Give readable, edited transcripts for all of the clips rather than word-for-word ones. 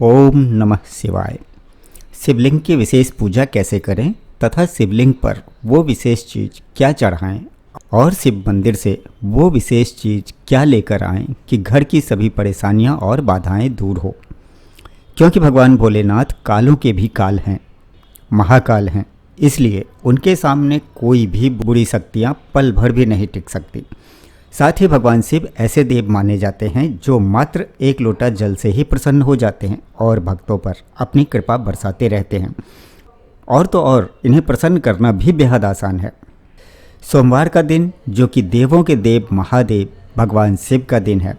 ओम नमः शिवाय। शिवलिंग की विशेष पूजा कैसे करें तथा शिवलिंग पर वो विशेष चीज़ क्या चढ़ाएं और शिव मंदिर से वो विशेष चीज़ क्या लेकर आएं कि घर की सभी परेशानियां और बाधाएं दूर हो। क्योंकि भगवान भोलेनाथ कालों के भी काल हैं, महाकाल हैं, इसलिए उनके सामने कोई भी बुरी शक्तियाँ पल भर भी नहीं टिक सकती। साथ ही भगवान शिव ऐसे देव माने जाते हैं जो मात्र एक लोटा जल से ही प्रसन्न हो जाते हैं और भक्तों पर अपनी कृपा बरसाते रहते हैं। और तो और इन्हें प्रसन्न करना भी बेहद आसान है। सोमवार का दिन, जो कि देवों के देव महादेव भगवान शिव का दिन है,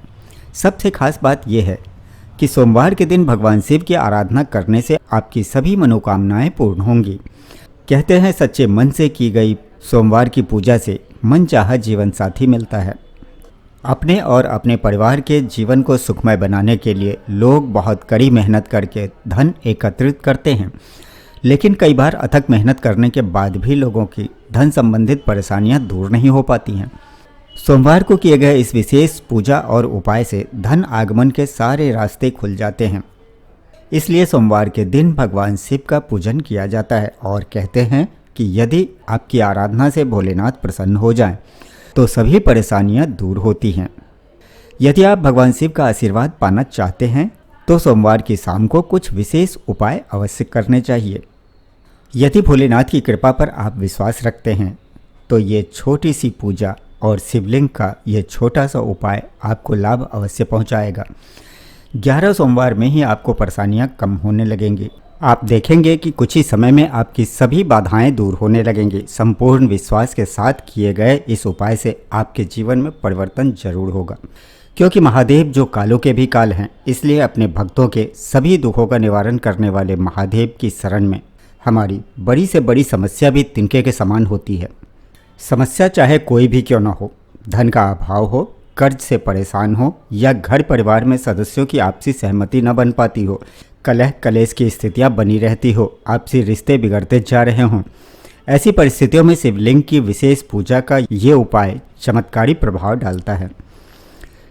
सबसे खास बात यह है कि सोमवार के दिन भगवान शिव की आराधना करने से आपकी सभी मनोकामनाएं पूर्ण होंगी। कहते हैं सच्चे मन से की गई सोमवार की पूजा से मनचाहा जीवन साथी मिलता है। अपने और अपने परिवार के जीवन को सुखमय बनाने के लिए लोग बहुत कड़ी मेहनत करके धन एकत्रित करते हैं, लेकिन कई बार अथक मेहनत करने के बाद भी लोगों की धन संबंधित परेशानियां दूर नहीं हो पाती हैं। सोमवार को किए गए इस विशेष पूजा और उपाय से धन आगमन के सारे रास्ते खुल जाते हैं। इसलिए सोमवार के दिन भगवान शिव का पूजन किया जाता है और कहते हैं कि यदि आपकी आराधना से भोलेनाथ प्रसन्न हो जाएं, तो सभी परेशानियां दूर होती हैं। यदि आप भगवान शिव का आशीर्वाद पाना चाहते हैं तो सोमवार की शाम को कुछ विशेष उपाय अवश्य करने चाहिए। यदि भोलेनाथ की कृपा पर आप विश्वास रखते हैं तो ये छोटी सी पूजा और शिवलिंग का ये छोटा सा उपाय आपको लाभ अवश्य पहुंचाएगा। 11 सोमवार में ही आपको परेशानियां कम होने लगेंगी। आप देखेंगे कि कुछ ही समय में आपकी सभी बाधाएं दूर होने लगेंगी। संपूर्ण विश्वास के साथ किए गए इस उपाय से आपके जीवन में परिवर्तन जरूर होगा। क्योंकि महादेव जो कालों के भी काल हैं, इसलिए अपने भक्तों के सभी दुखों का निवारण करने वाले महादेव की शरण में हमारी बड़ी से बड़ी समस्या भी तिनके के समान होती है। समस्या चाहे कोई भी क्यों न हो, धन का अभाव हो, कर्ज से परेशान हो या घर परिवार में सदस्यों की आपसी सहमति न बन पाती हो, कलह कलेश की स्थितियां बनी रहती हो, आपसी रिश्ते बिगड़ते जा रहे हों, ऐसी परिस्थितियों में शिवलिंग की विशेष पूजा का ये उपाय चमत्कारी प्रभाव डालता है।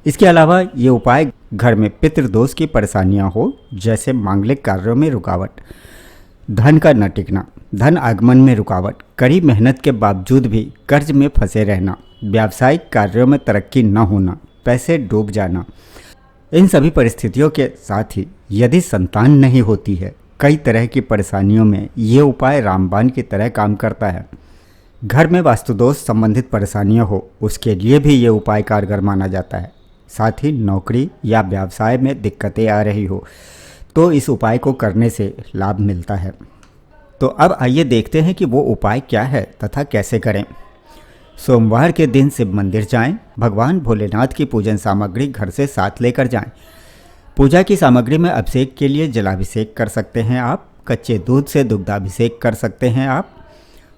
इसके अलावा ये उपाय घर में पितृदोष की परेशानियां हो, जैसे मांगलिक कार्यों में रुकावट, धन का न टिकना, धन आगमन में रुकावट, कड़ी मेहनत के बावजूद भी कर्ज में फंसे रहना, व्यावसायिक कार्यों में तरक्की न होना, पैसे डूब जाना, इन सभी परिस्थितियों के साथ ही यदि संतान नहीं होती है, कई तरह की परेशानियों में ये उपाय रामबाण की तरह काम करता है। घर में वास्तुदोष संबंधित परेशानियां हो, उसके लिए भी ये उपाय कारगर माना जाता है। साथ ही नौकरी या व्यवसाय में दिक्कतें आ रही हो तो इस उपाय को करने से लाभ मिलता है। तो अब आइए देखते हैं कि वो उपाय क्या है तथा कैसे करें। सोमवार के दिन शिव मंदिर जाएं, भगवान भोलेनाथ की पूजन सामग्री घर से साथ लेकर जाएं। पूजा की सामग्री में अभिषेक के लिए जलाभिषेक कर सकते हैं आप, कच्चे दूध से दुग्धाभिषेक कर सकते हैं आप।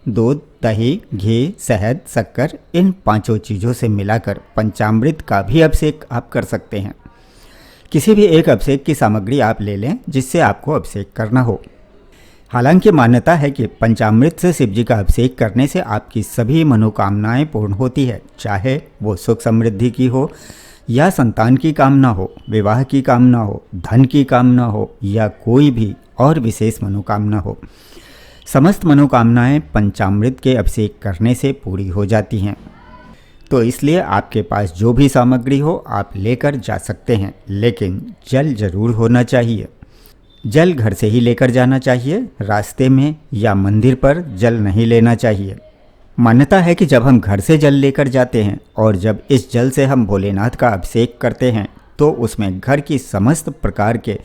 दूध, दही, घी, शहद, शक्कर, इन पांचों चीज़ों से मिलाकर पंचामृत का भी अभिषेक आप कर सकते हैं। किसी भी एक अभिषेक की सामग्री आप ले लें जिससे आपको अभिषेक करना हो। हालांकि मान्यता है कि पंचामृत से शिव जी का अभिषेक करने से आपकी सभी मनोकामनाएं पूर्ण होती है, चाहे वो सुख समृद्धि की हो या संतान की कामना हो, विवाह की कामना हो, धन की कामना हो या कोई भी और विशेष मनोकामना हो। समस्त मनोकामनाएं पंचामृत के अभिषेक करने से पूरी हो जाती हैं। तो इसलिए आपके पास जो भी सामग्री हो आप लेकर जा सकते हैं, लेकिन जल जरूर होना चाहिए। जल घर से ही लेकर जाना चाहिए, रास्ते में या मंदिर पर जल नहीं लेना चाहिए। मान्यता है कि जब हम घर से जल लेकर जाते हैं और जब इस जल से हम भोलेनाथ का अभिषेक करते हैं तो उसमें घर की समस्त प्रकार के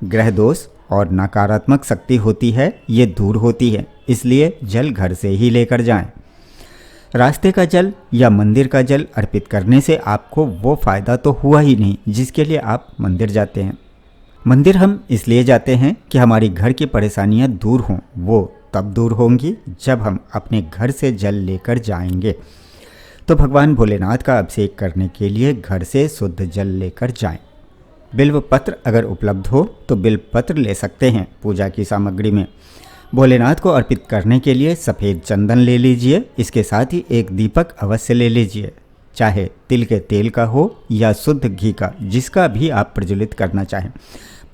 ग्रह दोष और नकारात्मक शक्ति होती है, ये दूर होती है। इसलिए जल घर से ही लेकर जाएं। रास्ते का जल या मंदिर का जल अर्पित करने से आपको वो फ़ायदा तो हुआ ही नहीं जिसके लिए आप मंदिर जाते हैं। मंदिर हम इसलिए जाते हैं कि हमारी घर की परेशानियां दूर हों। वो तब दूर होंगी जब हम अपने घर से जल लेकर जाएंगे। तो भगवान भोलेनाथ का अभिषेक करने के लिए घर से शुद्ध जल लेकर जाएं। बिल्व पत्र अगर उपलब्ध हो तो बिल्व पत्र ले सकते हैं पूजा की सामग्री में। भोलेनाथ को अर्पित करने के लिए सफ़ेद चंदन ले लीजिए। इसके साथ ही एक दीपक अवश्य ले लीजिए, चाहे तिल के तेल का हो या शुद्ध घी का, जिसका भी आप प्रज्वलित करना चाहें।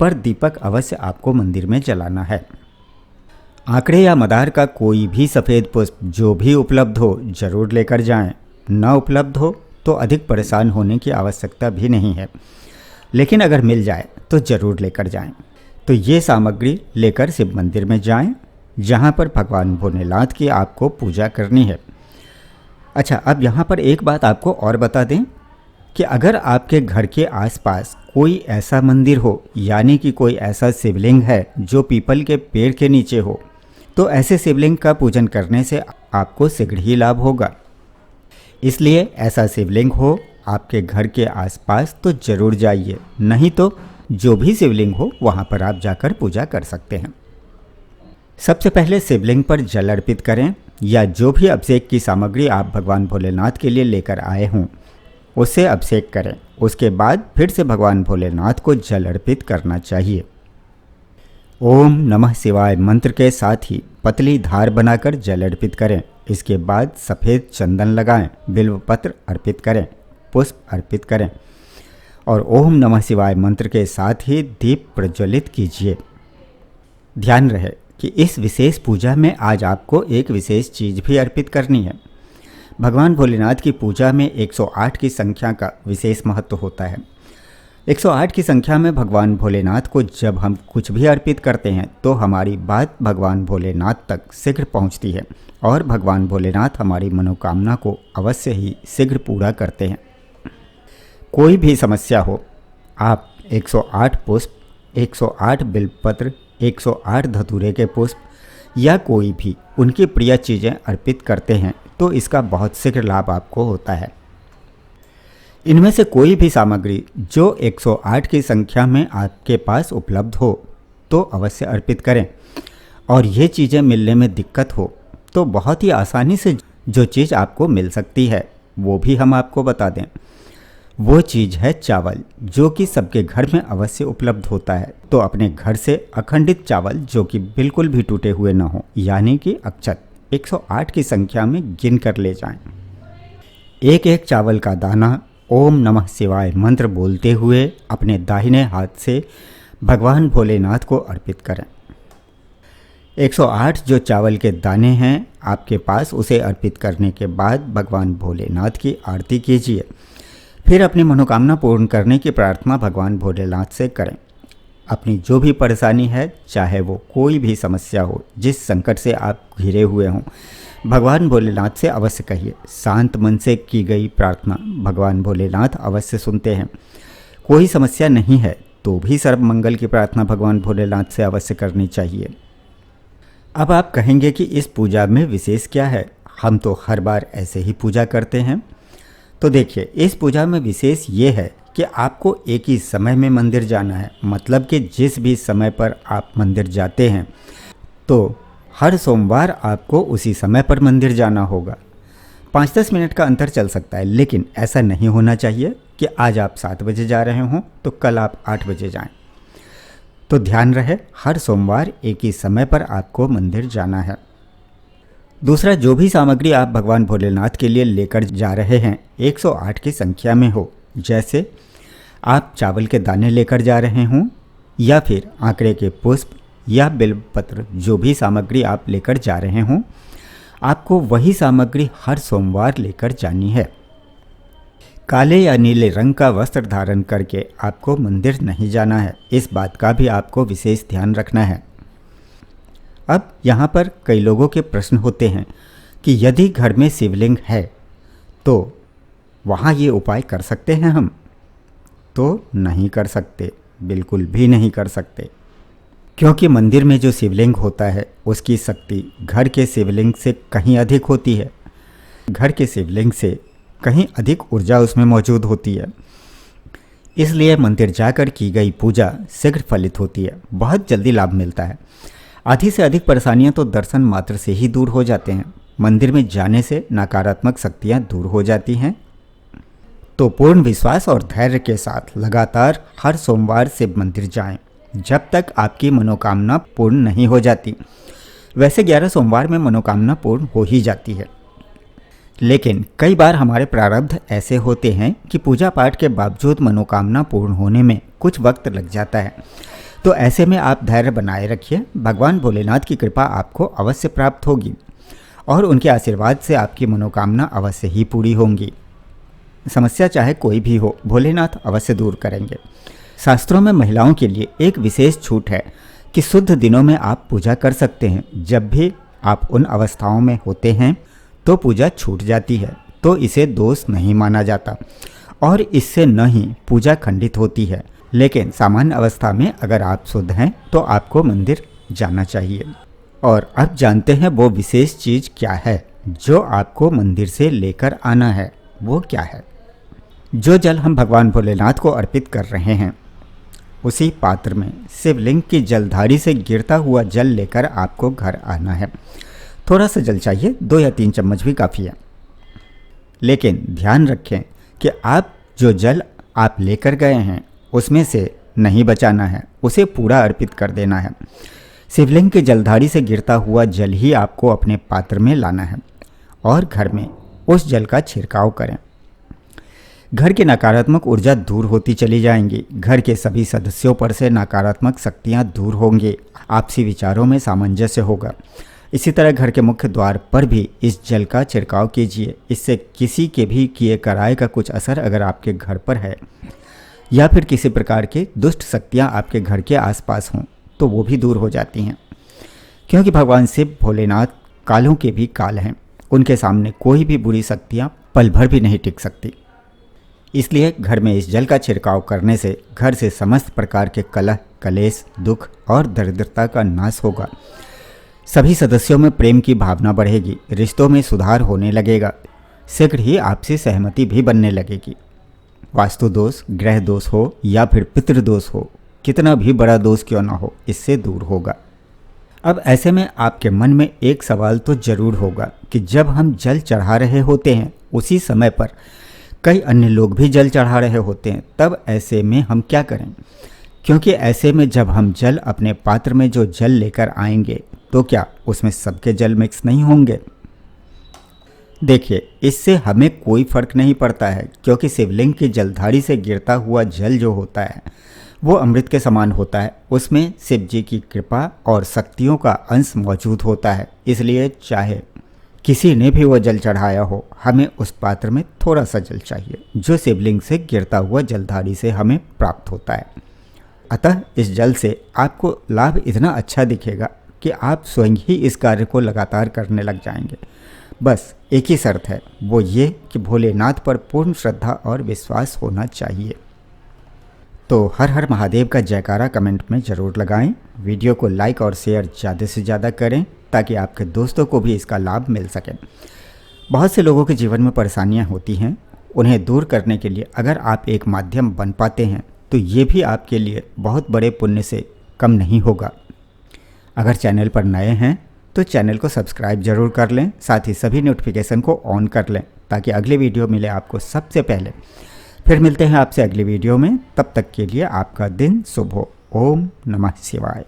पर दीपक अवश्य आपको मंदिर में जलाना है। आंकड़े या मदार का कोई भी सफ़ेद पुष्प जो भी उपलब्ध हो जरूर लेकर जाएं। न उपलब्ध हो तो अधिक परेशान होने की आवश्यकता भी नहीं है, लेकिन अगर मिल जाए तो ज़रूर लेकर जाएं। तो ये सामग्री लेकर शिव मंदिर में जाएं, जहां पर भगवान भोलेनाथ की आपको पूजा करनी है। अच्छा, अब यहाँ पर एक बात आपको और बता दें कि अगर आपके घर के आसपास कोई ऐसा मंदिर हो, यानी कि कोई ऐसा शिवलिंग है जो पीपल के पेड़ के नीचे हो, तो ऐसे शिवलिंग का पूजन करने से आपको शीघ्र ही लाभ होगा। इसलिए ऐसा शिवलिंग हो आपके घर के आसपास तो जरूर जाइए, नहीं तो जो भी शिवलिंग हो वहाँ पर आप जाकर पूजा कर सकते हैं। सबसे पहले शिवलिंग पर जल अर्पित करें, या जो भी अभिषेक की सामग्री आप भगवान भोलेनाथ के लिए लेकर आए हों उससे अभिषेक करें। उसके बाद फिर से भगवान भोलेनाथ को जल अर्पित करना चाहिए। ओम नमः शिवाय मंत्र के साथ ही पतली धार बनाकर जल अर्पित करें। इसके बाद सफ़ेद चंदन लगाएं, बिल्व पत्र अर्पित करें, पुष्प अर्पित करें और ओम नमः शिवाय मंत्र के साथ ही दीप प्रज्वलित कीजिए। ध्यान रहे कि इस विशेष पूजा में आज आपको एक विशेष चीज़ भी अर्पित करनी है। भगवान भोलेनाथ की पूजा में 108 की संख्या का विशेष महत्व होता है। 108 की संख्या में भगवान भोलेनाथ को जब हम कुछ भी अर्पित करते हैं तो हमारी बात भगवान भोलेनाथ तक शीघ्र पहुंचती है और भगवान भोलेनाथ हमारी मनोकामना को अवश्य ही शीघ्र पूरा करते हैं। कोई भी समस्या हो, आप 108 पुष्प, 108 बिल्वपत्र, 108 धतूरे के पुष्प या कोई भी उनकी प्रिय चीज़ें अर्पित करते हैं तो इसका बहुत शीघ्र लाभ आपको होता है। इनमें से कोई भी सामग्री जो 108 की संख्या में आपके पास उपलब्ध हो तो अवश्य अर्पित करें। और ये चीज़ें मिलने में दिक्कत हो तो बहुत ही आसानी से जो चीज़ आपको मिल सकती है वो भी हम आपको बता दें। वो चीज़ है चावल, जो कि सबके घर में अवश्य उपलब्ध होता है। तो अपने घर से अखंडित चावल जो कि बिल्कुल भी टूटे हुए ना हो, यानी कि अक्षत 108 की संख्या में गिन कर ले जाएं। एक एक चावल का दाना ओम नमः शिवाय मंत्र बोलते हुए अपने दाहिने हाथ से भगवान भोलेनाथ को अर्पित करें। 108 जो चावल के दाने हैं आपके पास, उसे अर्पित करने के बाद भगवान भोलेनाथ की आरती कीजिए। फिर अपनी मनोकामना पूर्ण करने की प्रार्थना भगवान भोलेनाथ से करें। अपनी जो भी परेशानी है, चाहे वो कोई भी समस्या हो, जिस संकट से आप घिरे हुए हों, भगवान भोलेनाथ से अवश्य कहिए। शांत मन से की गई प्रार्थना भगवान भोलेनाथ अवश्य सुनते हैं। कोई समस्या नहीं है तो भी सर्वमंगल की प्रार्थना भगवान भोलेनाथ से अवश्य करनी चाहिए। अब आप कहेंगे कि इस पूजा में विशेष क्या है, हम तो हर बार ऐसे ही पूजा करते हैं। तो देखिए, इस पूजा में विशेष ये है कि आपको एक ही समय में मंदिर जाना है। मतलब कि जिस भी समय पर आप मंदिर जाते हैं तो हर सोमवार आपको उसी समय पर मंदिर जाना होगा। 5-10 मिनट का अंतर चल सकता है, लेकिन ऐसा नहीं होना चाहिए कि आज आप 7 बजे जा रहे हों तो कल आप 8 बजे जाएं। तो ध्यान रहे, हर सोमवार एक ही समय पर आपको मंदिर जाना है। दूसरा, जो भी सामग्री आप भगवान भोलेनाथ के लिए लेकर जा रहे हैं 108 की संख्या में हो। जैसे आप चावल के दाने लेकर जा रहे हों या फिर आंकड़े के पुष्प या बिल्वपत्र, जो भी सामग्री आप लेकर जा रहे हों, आपको वही सामग्री हर सोमवार लेकर जानी है। काले या नीले रंग का वस्त्र धारण करके आपको मंदिर नहीं जाना है। इस बात का भी आपको विशेष ध्यान रखना है। अब यहाँ पर कई लोगों के प्रश्न होते हैं कि यदि घर में शिवलिंग है तो वहाँ ये उपाय कर सकते हैं हम? तो नहीं कर सकते, बिल्कुल भी नहीं कर सकते, क्योंकि मंदिर में जो शिवलिंग होता है उसकी शक्ति घर के शिवलिंग से कहीं अधिक होती है। घर के शिवलिंग से कहीं अधिक ऊर्जा उसमें मौजूद होती है। इसलिए मंदिर जाकर की गई पूजा शीघ्र फलित होती है, बहुत जल्दी लाभ मिलता है। आधी से अधिक परेशानियां तो दर्शन मात्र से ही दूर हो जाते हैं। मंदिर में जाने से नकारात्मक शक्तियां दूर हो जाती हैं। तो पूर्ण विश्वास और धैर्य के साथ लगातार हर सोमवार शिव मंदिर जाएं, जब तक आपकी मनोकामना पूर्ण नहीं हो जाती। वैसे 11 सोमवार में मनोकामना पूर्ण हो ही जाती है, लेकिन कई बार हमारे प्रारब्ध ऐसे होते हैं कि पूजा पाठ के बावजूद मनोकामना पूर्ण होने में कुछ वक्त लग जाता है। तो ऐसे में आप धैर्य बनाए रखिए, भगवान भोलेनाथ की कृपा आपको अवश्य प्राप्त होगी और उनके आशीर्वाद से आपकी मनोकामना अवश्य ही पूरी होंगी। समस्या चाहे कोई भी हो, भोलेनाथ अवश्य दूर करेंगे। शास्त्रों में महिलाओं के लिए एक विशेष छूट है कि शुद्ध दिनों में आप पूजा कर सकते हैं। जब भी आप उन अवस्थाओं में होते हैं तो पूजा छूट जाती है, तो इसे दोष नहीं माना जाता और इससे न ही पूजा खंडित होती है। लेकिन सामान्य अवस्था में अगर आप शुद्ध हैं तो आपको मंदिर जाना चाहिए। और अब जानते हैं वो विशेष चीज़ क्या है जो आपको मंदिर से लेकर आना है। वो क्या है? जो जल हम भगवान भोलेनाथ को अर्पित कर रहे हैं, उसी पात्र में शिवलिंग की जलधारी से गिरता हुआ जल लेकर आपको घर आना है। थोड़ा सा जल चाहिए, 2 या 3 चम्मच भी काफ़ी है। लेकिन ध्यान रखें कि आप जो जल आप लेकर गए हैं उसमें से नहीं बचाना है, उसे पूरा अर्पित कर देना है। शिवलिंग की जलधारी से गिरता हुआ जल ही आपको अपने पात्र में लाना है और घर में उस जल का छिड़काव करें। घर की नकारात्मक ऊर्जा दूर होती चली जाएंगी, घर के सभी सदस्यों पर से नकारात्मक शक्तियां दूर होंगी, आपसी विचारों में सामंजस्य होगा। इसी तरह घर के मुख्य द्वार पर भी इस जल का छिड़काव कीजिए। इससे किसी के भी किए कराए का कुछ असर अगर आपके घर पर है या फिर किसी प्रकार के दुष्ट शक्तियां आपके घर के आसपास हों तो वो भी दूर हो जाती हैं, क्योंकि भगवान शिव भोलेनाथ कालों के भी काल हैं। उनके सामने कोई भी बुरी शक्तियां पल भर भी नहीं टिक सकती। इसलिए घर में इस जल का छिड़काव करने से घर से समस्त प्रकार के कलह, कलेश, दुख और दरिद्रता का नाश होगा। सभी सदस्यों में प्रेम की भावना बढ़ेगी, रिश्तों में सुधार होने लगेगा, शीघ्र ही आपसी सहमति भी बनने लगेगी। वास्तु दोष, ग्रह दोष हो या फिर पितृदोष हो, कितना भी बड़ा दोष क्यों ना हो, इससे दूर होगा। अब ऐसे में आपके मन में एक सवाल तो जरूर होगा कि जब हम जल चढ़ा रहे होते हैं उसी समय पर कई अन्य लोग भी जल चढ़ा रहे होते हैं, तब ऐसे में हम क्या करें? क्योंकि ऐसे में जब हम जल अपने पात्र में जो जल लेकर आएंगे तो क्या उसमें सबके जल मिक्स नहीं होंगे? देखिए, इससे हमें कोई फर्क नहीं पड़ता है, क्योंकि शिवलिंग की जलधारी से गिरता हुआ जल जो होता है वो अमृत के समान होता है। उसमें शिव जी की कृपा और शक्तियों का अंश मौजूद होता है। इसलिए चाहे किसी ने भी वो जल चढ़ाया हो, हमें उस पात्र में थोड़ा सा जल चाहिए जो शिवलिंग से गिरता हुआ जलधारी से हमें प्राप्त होता है। अतः इस जल से आपको लाभ इतना अच्छा दिखेगा कि आप स्वयं ही इस कार्य को लगातार करने लग जाएंगे। बस एक ही शर्त है, वो ये कि भोलेनाथ पर पूर्ण श्रद्धा और विश्वास होना चाहिए। तो हर हर महादेव का जयकारा कमेंट में ज़रूर लगाएं। वीडियो को लाइक और शेयर ज़्यादा से ज़्यादा करें ताकि आपके दोस्तों को भी इसका लाभ मिल सके। बहुत से लोगों के जीवन में परेशानियां होती हैं, उन्हें दूर करने के लिए अगर आप एक माध्यम बन पाते हैं तो ये भी आपके लिए बहुत बड़े पुण्य से कम नहीं होगा। अगर चैनल पर नए हैं तो चैनल को सब्सक्राइब जरूर कर लें, साथ ही सभी नोटिफिकेशन को ऑन कर लें ताकि अगली वीडियो मिले आपको सबसे पहले। फिर मिलते हैं आपसे अगली वीडियो में, तब तक के लिए आपका दिन शुभ हो। ओम नमः शिवाय।